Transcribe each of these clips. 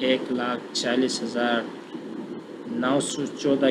1,40,914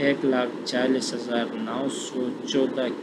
1,40,914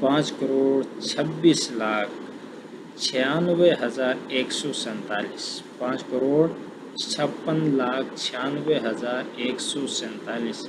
5,56,96,147। 5,56,96,147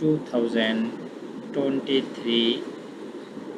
2023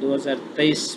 2023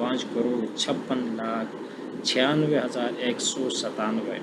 5,56,96,197।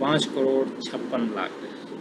5,56,00,000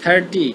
30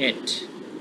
8,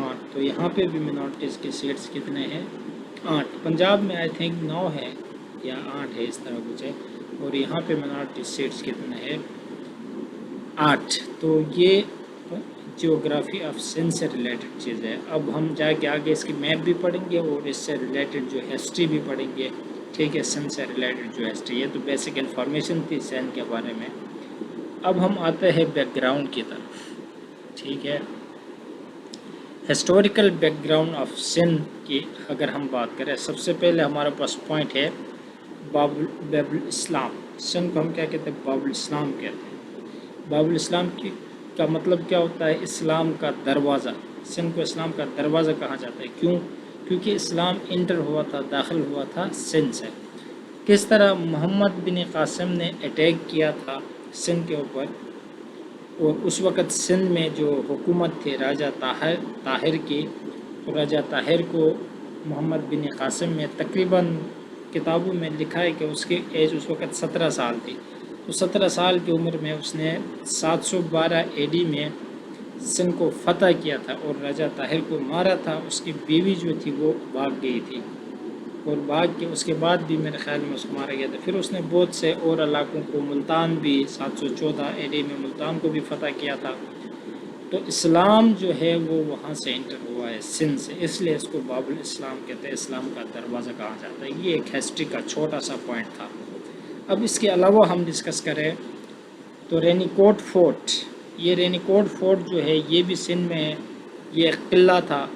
8، تو یہاں پہ بھی منارٹیز کے سیٹس کتنے ہیں؟ 8۔ پنجاب میں آئی تھنک 9 ہے یا 8 ہے، اس طرح کچھ ہے، اور یہاں پہ منارٹیز سیٹس کتنے ہیں؟ 8۔ تو یہ جیوگرافی آف سندھ سے ریلیٹڈ چیز ہے۔ اب ہم جا کے آگے اس کی میپ بھی پڑھیں گے اور اس سے ریلیٹڈ جو ہسٹری بھی پڑھیں گے، ٹھیک ہے، سندھ سے ریلیٹڈ جو ہسٹری ہے، تو بیسک انفارمیشن تھی سندھ کے بارے میں۔ اب ہم آتے ہیں بیک گراؤنڈ کی طرف، ٹھیک ہے۔ Historical back ground of Sindh کی اگر ہم بات کریں، سب سے پہلے ہمارے پاس پوائنٹ ہے باب الاسلام۔ سندھ کو ہم کیا کہتے ہیں؟ باب الاسلام کہتے ہیں۔ باب الاسلام کا مطلب کیا ہوتا ہے؟ اسلام کا دروازہ۔ سندھ کو اسلام کا دروازہ کہا جاتا ہے، کیوں؟ کیونکہ اسلام انٹر ہوا تھا، داخل ہوا تھا سندھ سے۔ کس طرح محمد بن قاسم نے اٹیک کیا تھا سندھ کے اوپر، اور اس وقت سندھ میں جو حکومت تھی راجہ طاہر کی، تو راجہ طاہر کو محمد بن قاسم میں تقریباً کتابوں میں لکھا ہے کہ اس کی ایج اس وقت 17 سال تھی۔ تو 17 سال کی عمر میں اس نے 712 AD میں سندھ کو فتح کیا تھا اور راجہ طاہر کو مارا تھا۔ اس کی بیوی جو تھی وہ بھاگ گئی تھی، اور بھاگ کے اس کے بعد بھی میرے خیال میں اس کو مارا گیا تھا۔ پھر اس نے بہت سے اور علاقوں کو، ملتان بھی 714 AD میں ملتان کو بھی فتح کیا تھا۔ تو اسلام جو ہے وہ وہاں سے انٹر ہوا ہے سندھ سے، اس لیے اس کو باب الاسلام کہتے ہیں، اسلام کا دروازہ کہا جاتا ہے۔ یہ ایک ہسٹری کا چھوٹا سا پوائنٹ تھا۔ اب اس کے علاوہ ہم ڈسکس کریں تو رینی کوٹ فورٹ۔ یہ رینی کوٹ فورٹ جو ہے یہ بھی سندھ میں ہے، یہ ایک قلعہ تھا۔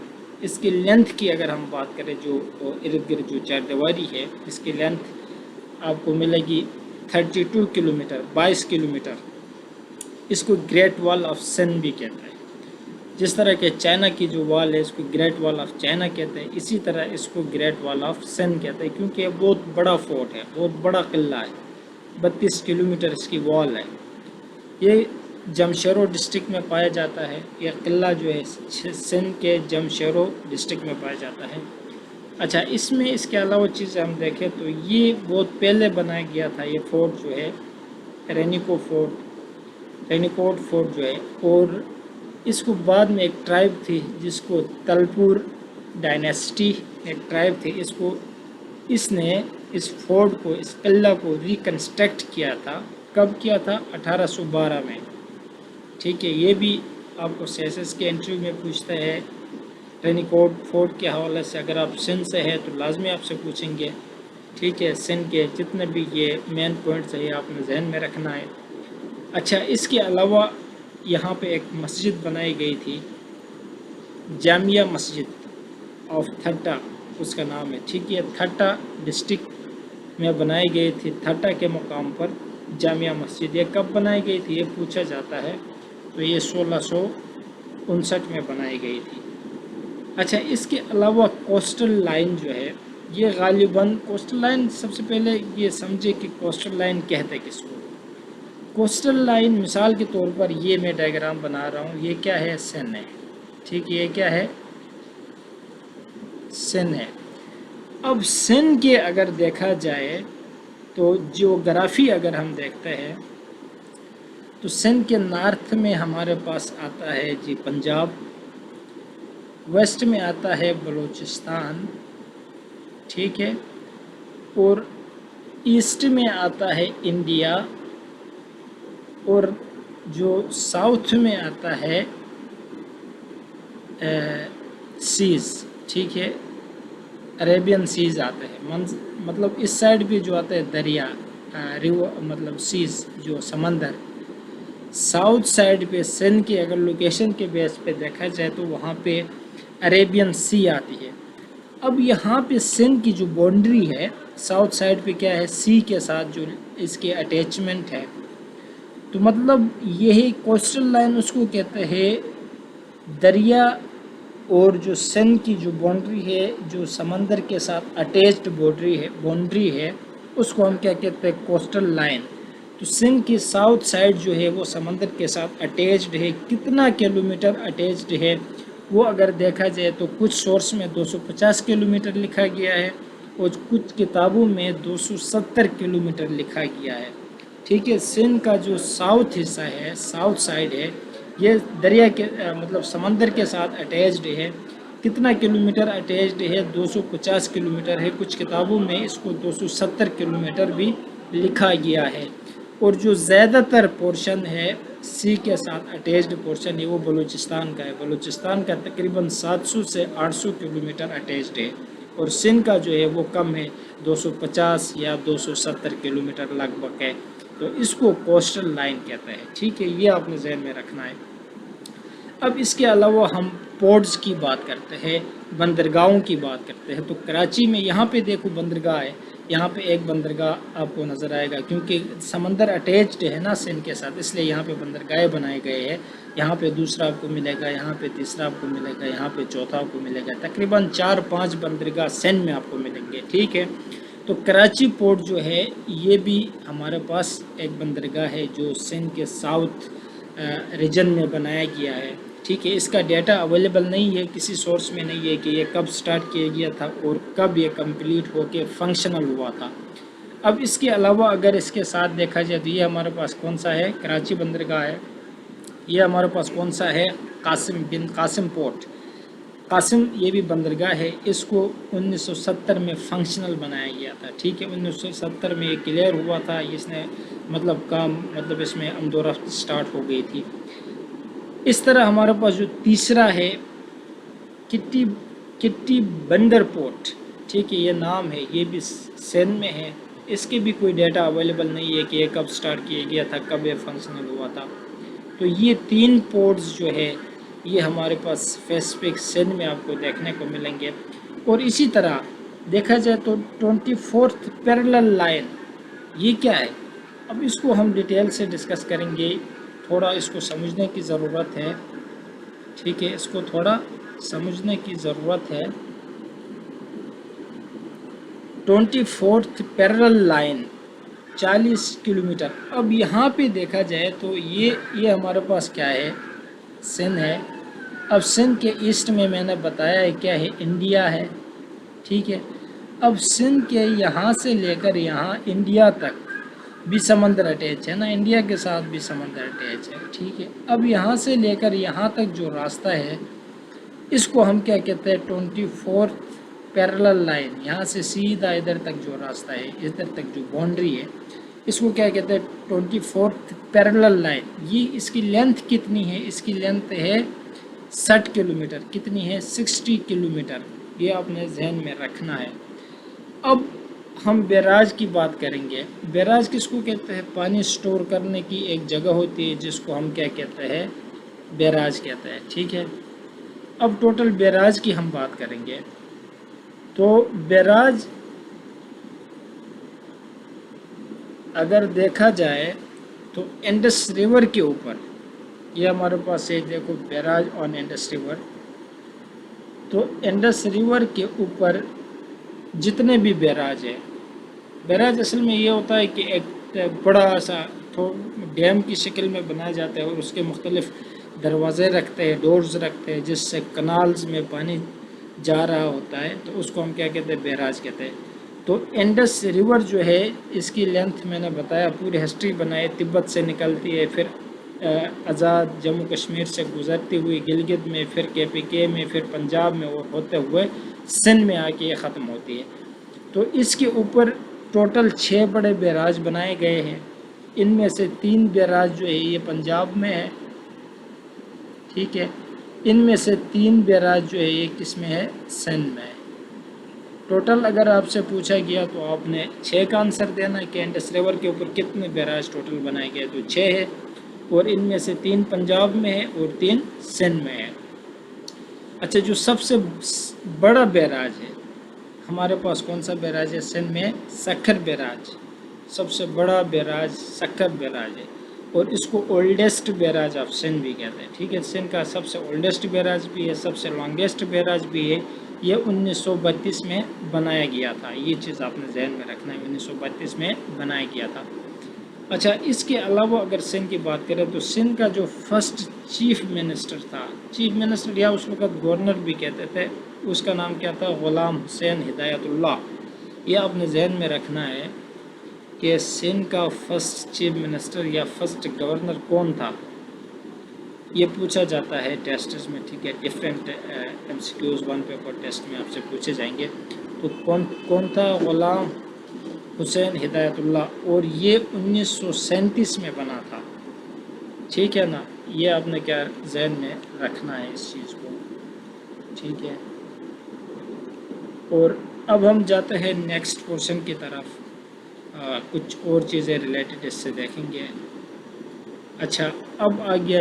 اس کی لینتھ کی اگر ہم بات کریں، جو ارد گرد جو چار دیواری ہے، اس کی لینتھ آپ کو ملے گی 32 کلومیٹر، 22 کلومیٹر۔ اس کو گریٹ وال آف سندھ بھی کہتا ہے۔ جس طرح کہ چائنا کی جو وال ہے اس کو گریٹ وال آف چائنا کہتے ہیں، اسی طرح اس کو گریٹ وال آف سندھ کہتے ہیں، کیونکہ یہ بہت بڑا فورٹ ہے، بہت بڑا قلعہ ہے۔ 32 کلومیٹر اس کی وال ہے۔ یہ جمشیرو ڈسٹرکٹ میں پایا جاتا ہے۔ یہ قلعہ جو ہے سندھ کے جمشیرو ڈسٹرکٹ میں پایا جاتا ہے۔ اچھا، اس میں اس کے علاوہ چیزیں ہم دیکھیں تو یہ بہت پہلے بنایا گیا تھا، یہ فورٹ جو ہے رینیکوٹ فورٹ جو ہے، اور اس کو بعد میں ایک ٹرائب تھی جس کو تلپور ڈائنیسٹی ایک ٹرائب تھی، اس نے اس فورٹ کو، اس قلعہ کو ریکنسٹرکٹ کیا تھا۔ کب کیا تھا؟ 1812 میں، ٹھیک ہے۔ یہ بھی آپ کو سیسس کے انٹرویو میں پوچھتا ہے رینیکوٹ فورٹ کے حوالے سے۔ اگر آپ سندھ سے ہے تو لازمی آپ سے پوچھیں گے، ٹھیک ہے۔ سندھ کے جتنے بھی یہ مین پوائنٹس ہیں یہ آپ نے ذہن میں رکھنا ہے۔ اچھا، اس کے علاوہ یہاں پہ ایک مسجد بنائی گئی تھی، جامعہ مسجد آف تھٹا اس کا نام ہے، ٹھیک ہے۔ تھٹا ڈسٹرکٹ میں بنائی گئی تھی، تھٹا کے مقام پر جامعہ مسجد۔ یہ کب بنائی گئی تھی یہ پوچھا جاتا ہے، تو یہ 1659 میں بنائی گئی تھی۔ اچھا، اس کے علاوہ کوسٹل لائن جو ہے یہ غالباً کوسٹل لائن، سب سے پہلے یہ سمجھے کہ کوسٹل لائن کہتے کس کو۔ کوسٹل لائن مثال کے طور پر یہ میں ڈائیگرام بنا رہا ہوں، یہ کیا ہے؟ سندھ ہے، ٹھیک ہے۔ یہ کیا ہے؟ سندھ ہے۔ اب سندھ کے اگر دیکھا جائے تو جیوگرافی اگر ہم دیکھتے ہیں تو سندھ کے نارتھ میں ہمارے پاس آتا ہے جی پنجاب، ویسٹ میں آتا ہے بلوچستان، ٹھیک ہے، اور ایسٹ میں آتا ہے انڈیا، اور جو ساؤتھ میں آتا ہے سیز، ٹھیک ہے، عربین سیز آتے ہیں۔ مطلب اس سائڈ بھی جو آتا ہے دریا، مطلب سیز جو سمندر، ساؤتھ سائڈ پہ سندھ کی اگر لوکیشن کے بیس پہ دیکھا جائے تو وہاں پہ عربین سی آتی ہے۔ اب یہاں پہ سندھ کی جو باؤنڈری ہے ساؤتھ سائڈ پہ کیا ہے؟ سی کے ساتھ جو اس کے اٹیچمنٹ ہے، تو مطلب یہی کوسٹل لائن اس کو کہتے ہیں، دریا اور جو سندھ کی جو باؤنڈری ہے جو سمندر کے ساتھ اٹیچڈ باؤنڈری ہے اس کو ہم کیا کہتے ہیں؟ Coastal line. تو سندھ کی ساؤتھ سائڈ جو ہے وہ سمندر کے ساتھ اٹیچڈ ہے۔ کتنا کلومیٹر اٹیچڈ ہے وہ اگر دیکھا جائے تو کچھ سورس میں 250 کلومیٹر لکھا گیا ہے اور کچھ کتابوں میں 270 کلومیٹر لکھا گیا ہے، ٹھیک ہے۔ سندھ کا جو ساؤتھ حصہ ہے، ساؤتھ سائڈ ہے، یہ دریا کے مطلب سمندر کے ساتھ اٹیچڈ ہے. کتنا کلومیٹر اٹیچڈ ہے؟ 250 کلومیٹر ہے. کچھ کتابوں میں اس کو 270 کلومیٹر بھی لکھا گیا ہے. اور جو زیادہ تر پورشن ہے سی کے ساتھ اٹیچڈ پورشن ہے وہ بلوچستان کا ہے. بلوچستان کا تقریباً 700 سے 800 کلومیٹر اٹیچڈ ہے. اور سندھ کا جو ہے وہ کم ہے، 250 یا 270 کلومیٹر لگ بھگ ہے. تو اس کو کوسٹل لائن کہتا ہے. ٹھیک ہے، یہ آپ نے ذہن میں رکھنا ہے. اب اس کے علاوہ ہم پورٹس کی بات کرتے ہیں، بندرگاہوں کی بات کرتے ہیں. تو کراچی میں یہاں پہ دیکھو بندرگاہ ہے. یہاں پہ ایک بندرگاہ آپ کو نظر آئے گا، کیونکہ سمندر اٹیچڈ ہے نا سندھ کے ساتھ، اس لیے یہاں پہ بندرگاہیں بنائے گئے ہیں. یہاں پہ دوسرا آپ کو ملے گا، یہاں پہ تیسرا آپ کو ملے گا، یہاں پہ چوتھا آپ کو ملے گا. تقریباً 4-5 بندرگاہ سندھ میں آپ کو ملیں گے. ٹھیک ہے، تو کراچی پورٹ جو ہے یہ بھی ہمارے پاس ایک بندرگاہ ہے جو سندھ کے ساؤتھ ریجن میں بنایا گیا ہے. ٹھیک ہے، اس کا ڈیٹا اویلیبل نہیں ہے، کسی سورس میں نہیں ہے کہ یہ کب سٹارٹ کیا گیا تھا اور کب یہ کمپلیٹ ہو کے فنکشنل ہوا تھا. اب اس کے علاوہ اگر اس کے ساتھ دیکھا جائے تو یہ ہمارے پاس کون سا ہے؟ کراچی بندرگاہ ہے. یہ ہمارے پاس کون سا ہے؟ قاسم بن قاسم پورٹ. قاسم یہ بھی بندرگاہ ہے. اس کو 1970 میں فنکشنل بنایا گیا تھا. ٹھیک ہے، 1970 میں یہ کلیئر ہوا تھا. اس نے مطلب اس میں آمد و رفت سٹارٹ ہو گئی تھی. اس طرح ہمارے پاس جو تیسرا ہے کٹی بندر پورٹ. ٹھیک ہے، یہ نام ہے، یہ بھی سندھ میں ہے. اس کے بھی کوئی ڈیٹا اویلیبل نہیں ہے کہ یہ کب سٹارٹ کیا گیا تھا، کب یہ فنکشنل ہوا تھا. تو یہ 3 پورٹس جو ہے یہ ہمارے پاس اسپیسیفک سندھ میں آپ کو دیکھنے کو ملیں گے. اور اسی طرح دیکھا جائے تو 24th پیرلل لائن یہ کیا ہے؟ اب اس کو ہم ڈیٹیل سے ڈسکس کریں گے. تھوڑا اس کو سمجھنے کی ضرورت ہے. ٹھیک ہے، اس کو تھوڑا سمجھنے کی ضرورت ہے. 24th parallel line 40 kilometre. اب یہاں پہ دیکھا جائے تو یہ ہمارے پاس کیا ہے؟ سندھ ہے. اب سندھ کے ایسٹ میں نے بتایا ہے کیا ہے؟ انڈیا ہے. ٹھیک ہے، اب سندھ کے یہاں سے لے کر یہاں انڈیا تک بھی سمندر اٹیچ ہے نا، انڈیا کے ساتھ بھی سمندر اٹیچ ہے. ٹھیک ہے، اب یہاں سے لے کر یہاں تک جو راستہ ہے اس کو ہم کیا کہتے ہیں؟ 24th parallel line. یہاں سے سیدھا ادھر تک جو راستہ ہے، ادھر تک جو باؤنڈری ہے اس کو کیا کہتے ہیں؟ 24th parallel line. یہ اس کی لینتھ کتنی ہے؟ اس کی لینتھ ہے 60 کلومیٹر. کتنی ہے؟ 60 کلومیٹر. یہ آپ نے ذہن میں رکھنا ہے. اب ہم بیراج کی بات کریں گے. بیراج کس کو کہتے ہیں؟ پانی سٹور کرنے کی ایک جگہ ہوتی ہے جس کو ہم کیا کہتے ہیں؟ بیراج کہتے ہیں. ٹھیک ہے، اب ٹوٹل بیراج کی ہم بات کریں گے. تو بیراج اگر دیکھا جائے تو انڈس ریور کے اوپر یہ ہمارے پاس ہے. دیکھو بیراج آن انڈس ریور. تو انڈس ریور کے اوپر جتنے بھی بیراج ہیں، بیراج اصل میں یہ ہوتا ہے کہ ایک بڑا سا ڈیم کی شکل میں بنایا جاتا ہے اور اس کے مختلف دروازے رکھتے ہیں، ڈورز رکھتے ہیں، جس سے کنالز میں پانی جا رہا ہوتا ہے. تو اس کو ہم کیا کہتے ہیں؟ بیراج کہتے ہیں. تو انڈس ریور جو ہے اس کی لینتھ میں نے بتایا، پوری ہسٹری بنائی. تبت سے نکلتی ہے، پھر آزاد جموں کشمیر سے گزرتی ہوئی گلگت میں، پھر KPK میں، پھر پنجاب میں، اور ہوتے ہوئے سندھ میں آ کے یہ ختم ہوتی ہے. تو اس کے اوپر ٹوٹل 6 بڑے بیراج بنائے گئے ہیں. ان میں سے 3 بیراج جو ہے یہ پنجاب میں ہے. ٹھیک ہے، ان میں سے 3 بیراج جو ہے یہ کس میں ہے؟ سندھ میں ہے. ٹوٹل اگر آپ سے پوچھا گیا تو آپ نے 6 کا آنسر دینا کہ انڈس ریور کے اوپر کتنے بیراج ٹوٹل بنائے گئے. تو 6 ہے، اور ان میں سے 3 پنجاب میں ہے اور 3 سندھ میں ہے. اچھا، جو سب سے بڑا بیراج ہے ہمارے پاس کون سا بیراج ہے سندھ میں؟ سکھر بیراج. سب سے بڑا بیراج سکھر بیراج ہے، اور اس کو اولڈسٹ بیراج آف سندھ بھی کہتے ہیں. ٹھیک ہے، سندھ کا سب سے اولڈسٹ بیراج بھی ہے، سب سے لانگیسٹ بیراج بھی ہے. یہ 1932 میں بنایا گیا تھا. یہ چیز آپ نے ذہن میں رکھنا ہے، 1932 میں بنایا گیا تھا. اچھا، اس کے علاوہ اگر سندھ کی بات کریں تو سندھ کا جو فرسٹ چیف منسٹر تھا، چیف منسٹر یا اس وقت گورنر بھی کہتے تھے، اس کا نام کیا تھا؟ غلام حسین ہدایت اللہ. یہ آپ نے ذہن میں رکھنا ہے کہ سندھ کا فرسٹ چیف منسٹر یا فرسٹ گورنر کون تھا. یہ پوچھا جاتا ہے ٹیسٹس میں، ٹھیک ہے، ڈفرینٹ MCQs 1 پیپر ٹیسٹ میں آپ سے پوچھے جائیں گے۔ تو کون تھا؟ غلام حسین ہدایت اللہ، اور یہ 1937 میں بنا تھا، ٹھیک ہے نا۔ یہ آپ نے کیا ذہن میں رکھنا ہے اس چیز کو، ٹھیک ہے۔ اور اب ہم جاتے ہیں نیکسٹ پورشن کی طرف، کچھ اور چیزیں ریلیٹڈ اس سے دیکھیں گے۔ اچھا، اب آ گیا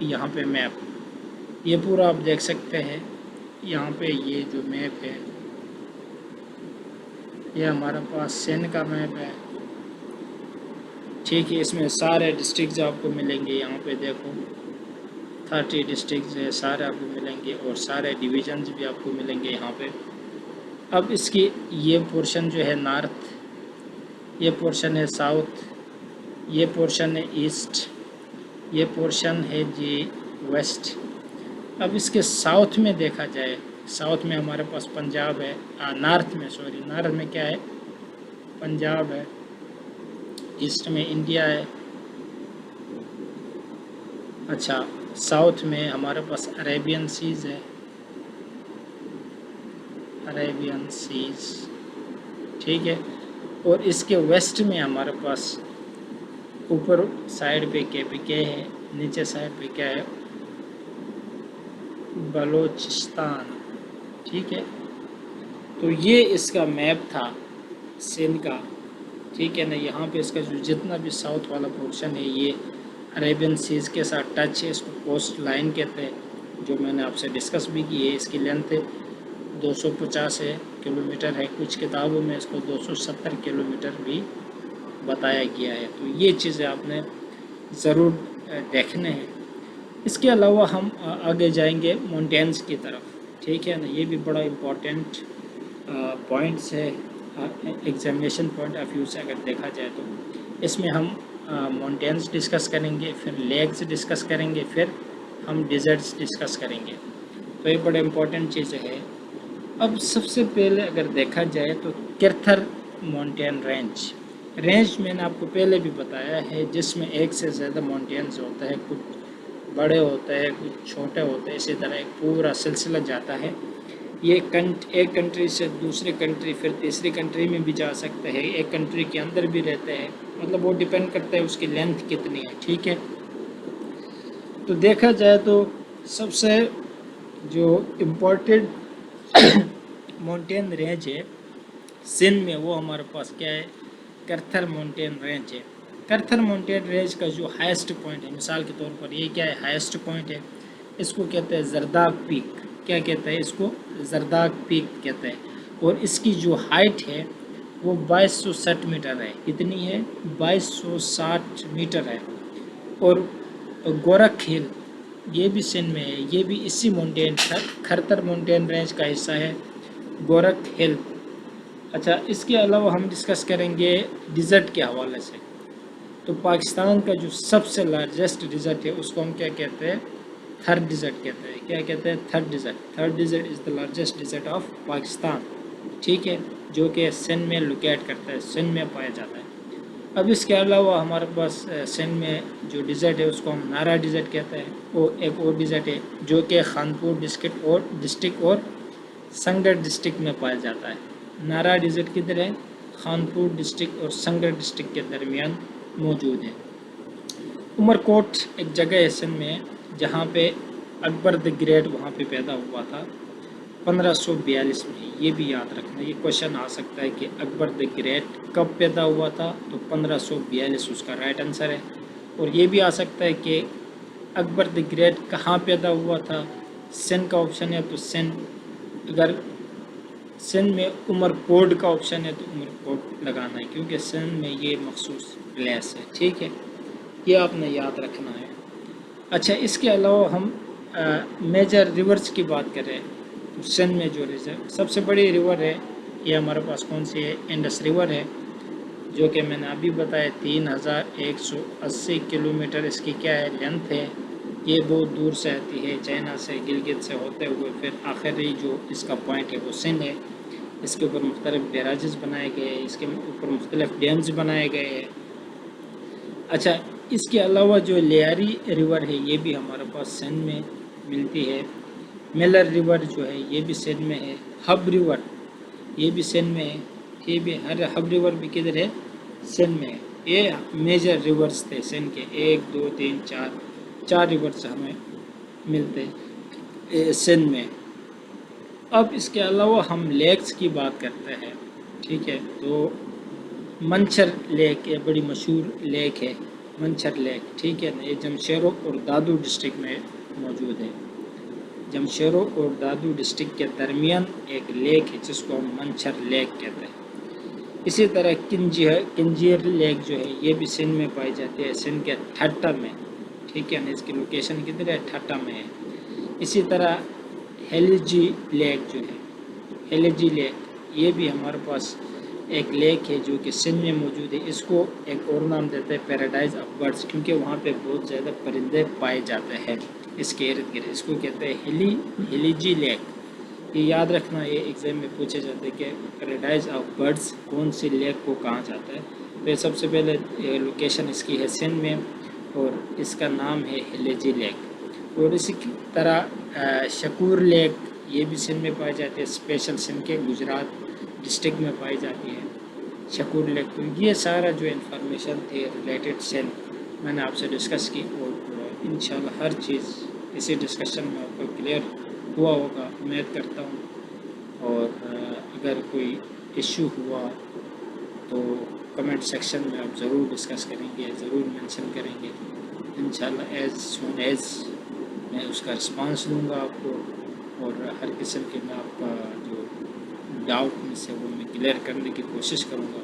یہاں پہ میپ، یہ پورا آپ دیکھ سکتے ہیں یہاں پہ۔ یہ جو میپ ہے یہ ہمارا پاس سندھ کا میپ ہے، ٹھیک ہے۔ اس میں سارے ڈسٹرکٹس آپ کو ملیں گے، یہاں پہ دیکھو 30 ڈسٹرکٹس ہے، سارے آپ کو ملیں گے، اور سارے ڈویژنز بھی آپ کو ملیں گے یہاں پہ۔ اب اس کی یہ پورشن جو ہے نارتھ، یہ پورشن ہے ساؤتھ، یہ پورشن ہے ایسٹ، یہ پورشن ہے جی ویسٹ۔ اب اس کے ساؤتھ میں دیکھا جائے، ساؤتھ میں ہمارے پاس پنجاب ہے، نارتھ میں کیا ہے؟ پنجاب ہے، ایسٹ میں انڈیا ہے۔ اچھا، ساؤتھ میں ہمارے پاس عربین سیز ہے، عربین سیز، ٹھیک ہے۔ اور اس کے ویسٹ میں ہمارے پاس اوپر سائڈ پہ کے ہے، نیچے سائڈ پہ کیا ہے؟ بلوچستان، ٹھیک ہے۔ تو یہ اس کا میپ تھا سندھ کا، ٹھیک ہے نا۔ یہاں پہ اس کا جو جتنا بھی ساؤتھ والا پورشن ہے یہ عربین سیز کے ساتھ ٹچ ہے، اس کو کوسٹ لائن کہتے ہیں، جو میں نے آپ سے ڈسکس بھی کی ہے۔ اس کی لینتھ 250 کلومیٹر ہے، کچھ کتابوں میں اس کو 270 کلومیٹر بھی بتایا گیا ہے۔ تو یہ چیزیں آپ نے ضرور دیکھنے ہیں۔ اس کے علاوہ ہم آگے جائیں گے مونٹینز کی طرف، ٹھیک ہے نا۔ یہ بھی بڑا امپورٹنٹ پوائنٹس ہے ایگزامینیشن پوائنٹ آف ویو سے اگر دیکھا جائے تو۔ اس میں ہم مونٹینز ڈسکس کریں گے، پھر لیکس ڈسکس کریں گے، پھر ہم ڈیزرٹس ڈسکس کریں گے۔ تو یہ بڑے امپورٹنٹ چیزیں ہیں۔ اب سب سے پہلے اگر دیکھا جائے تو کرتھر مونٹین رینج میں نے آپ کو پہلے بھی بتایا ہے، جس میں ایک سے زیادہ مونٹینز ہوتا ہے، کچھ بڑے ہوتے ہیں کچھ چھوٹے ہوتے ہیں، اسی طرح ایک پورا سلسلہ جاتا ہے۔ یہ ایک کنٹری سے دوسری کنٹری، پھر تیسری کنٹری میں بھی جا سکتے ہیں، ایک کنٹری کے اندر بھی رہتے ہیں، مطلب وہ ڈیپینڈ کرتا ہے اس کی لینتھ کتنی ہے، ٹھیک ہے۔ تو دیکھا جائے تو سب سے جو امپورٹنٹ مونٹین رینج ہے سندھ میں، وہ ہمارے پاس کیا ہے؟ کرتھر مونٹین رینج ہے۔ کرتھر مونٹین رینج کا جو ہائیسٹ پوائنٹ ہے، مثال کے طور پر یہ کیا ہے؟ ہائیسٹ پوائنٹ ہے، اس کو کہتے ہیں زرداق پیک۔ کیا کہتے ہیں اس کو؟ زرداق پیک کہتے ہیں۔ اور اس کی جو ہائٹ ہے وہ 2260 میٹر ہے۔ کتنی ہے؟ 2260 میٹر ہے۔ اور گورکھ ہل، یہ بھی سندھ میں ہے، یہ بھی اسی مونٹین کھرتر مونٹین رینج کا حصہ ہے، گورکھ ہل۔ اچھا، اس کے علاوہ ہم ڈسکس کریں گے ڈیزرٹ کے حوالے سے۔ تو پاکستان کا جو سب سے لارجسٹ ڈیزرٹ ہے اس کو ہم کیا کہتے ہیں؟ تھر ڈیزرٹ کہتے ہیں۔ کیا کہتے ہیں؟ Thar desert is the largest desert of Pakistan, ٹھیک ہے، جو کہ سندھ میں لوکیٹ کرتا ہے، سندھ میں پایا جاتا ہے۔ اب اس کے علاوہ ہمارے پاس سندھ میں جو ڈیزرٹ ہے اس کو ہم نارا ڈیزرٹ کہتے ہیں۔ وہ ایک اور ڈیزرٹ ہے جو کہ خانپور ڈسٹرکٹ اور سنگر ڈسٹرکٹ میں پایا جاتا ہے۔ نارا ڈیزرٹ کدھر ہے؟ خانپور ڈسٹرکٹ اور سنگر ڈسٹرکٹ کے درمیان موجود ہے۔ عمر کوٹ ایک جگہ ہے سندھ میں جہاں پہ اکبر دی گریٹ وہاں پہ پیدا ہوا تھا 1542 میں۔ یہ بھی یاد رکھنا، یہ کوشچن آ سکتا ہے کہ اکبر دی گریٹ کب پیدا ہوا تھا، تو 1542 اس کا رائٹ آنسر ہے۔ اور یہ بھی آ سکتا ہے کہ اکبر دی گریٹ کہاں پیدا ہوا تھا، سندھ کا آپشن ہے تو سندھ، اگر سندھ میں عمر کوٹ کا آپشن ہے تو عمر کوٹ لگانا ہے، کیونکہ سندھ میں یہ مخصوص پلیس ہے، ٹھیک ہے، یہ آپ نے یاد رکھنا ہے۔ اچھا، اس کے علاوہ ہم میجر ریورز کی بات کریں تو سندھ میں جو سب سے بڑی ریور ہے یہ ہمارے پاس کون سی ہے؟ انڈس ریور ہے، جو کہ میں نے ابھی بتایا 3180 کلومیٹر اس کی کیا ہے؟ لینتھ ہے۔ یہ بہت دور سے آتی ہے، چائنا سے، گلگت سے ہوتے ہوئے پھر آخری جو اس کا پوائنٹ ہے وہ سندھ ہے۔ اس کے اوپر مختلف بیراجز بنائے گئے ہیں، اس کے اوپر مختلف ڈیمز بنائے گئے ہیں۔ اچھا، اس کے علاوہ جو لیاری ریور ہے یہ بھی ہمارے پاس سندھ میں ملتی ہے. میلر ریور جو ہے یہ بھی سندھ میں ہے. ہب ریور یہ بھی سندھ میں ہے. یہ بھی ہب ریور بھی کدھر ہے؟ سندھ میں ہے. یہ میجر ریورز تھے سندھ کے. 1 2 3 4 ریورز ہمیں ملتے سندھ میں. اب اس کے علاوہ ہم لیکس کی بات کرتے ہیں. ٹھیک ہے، تو منچھر لیک یہ بڑی مشہور لیک ہے، منچھر لیک. ٹھیک ہے نا، یہ جمشیدڑو اور دادو ڈسٹرکٹ میں موجود ہے. جمشیدڑو اور دادو ڈسٹرکٹ کے درمیان ایک لیک ہے جس کو ہم منچھر لیک کہتے ہیں. اسی طرح کنجیر لیک جو ہے یہ بھی سندھ میں پائی جاتی ہے، سندھ کے ٹھٹا میں. ٹھیک ہے نا، اس کی لوکیشن کدھر ہے؟ ٹھٹا میں ہے. اسی طرح ہیلیجی لیک جو ہے، ہیلیجی لیک یہ بھی ہمارے پاس ایک لیک ہے جو کہ سندھ میں موجود ہے. اس کو ایک اور نام دیتے ہیں پیراڈائز آف برڈز، کیونکہ وہاں پہ بہت زیادہ پرندے پائے جاتے ہیں اس کے ارد گرد. اس کو کہتے ہیں ہیلیجی لیک. یہ یاد رکھنا، یہ ایگزام میں پوچھے جاتے ہیں کہ پیراڈائز آف برڈز کون سی لیک کو کہا جاتا ہے. تو یہ سب سے پہلے لوکیشن اس کی ہے سندھ میں، اور اس کا نام ہے ہیلیجی لیک. اور اسی طرح شکور لیک یہ بھی سندھ میں پائی جاتی ہے، اسپیشل سندھ کے گجرات ڈسٹرکٹ میں پائی جاتی ہے شکور لیک. تو یہ سارا جو انفارمیشن تھی ریلیٹڈ سندھ میں نے آپ سے ڈسکس کی، اور انشاءاللہ ہر چیز اسی ڈسکشن میں آپ کو کلیئر ہوا ہوگا امید کرتا ہوں. اور اگر کوئی ایشو ہوا تو کمنٹ سیکشن میں آپ ضرور ڈسکس کریں گے، ضرور مینشن کریں گے. انشاءاللہ ایز سون ایز میں اس کا رسپانس دوں گا آپ کو، اور ہر قسم کے میں آپ کا جو ڈاؤٹ میں سے وہ میں کلیئر کرنے کی کوشش کروں گا.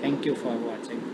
Thank you for watching.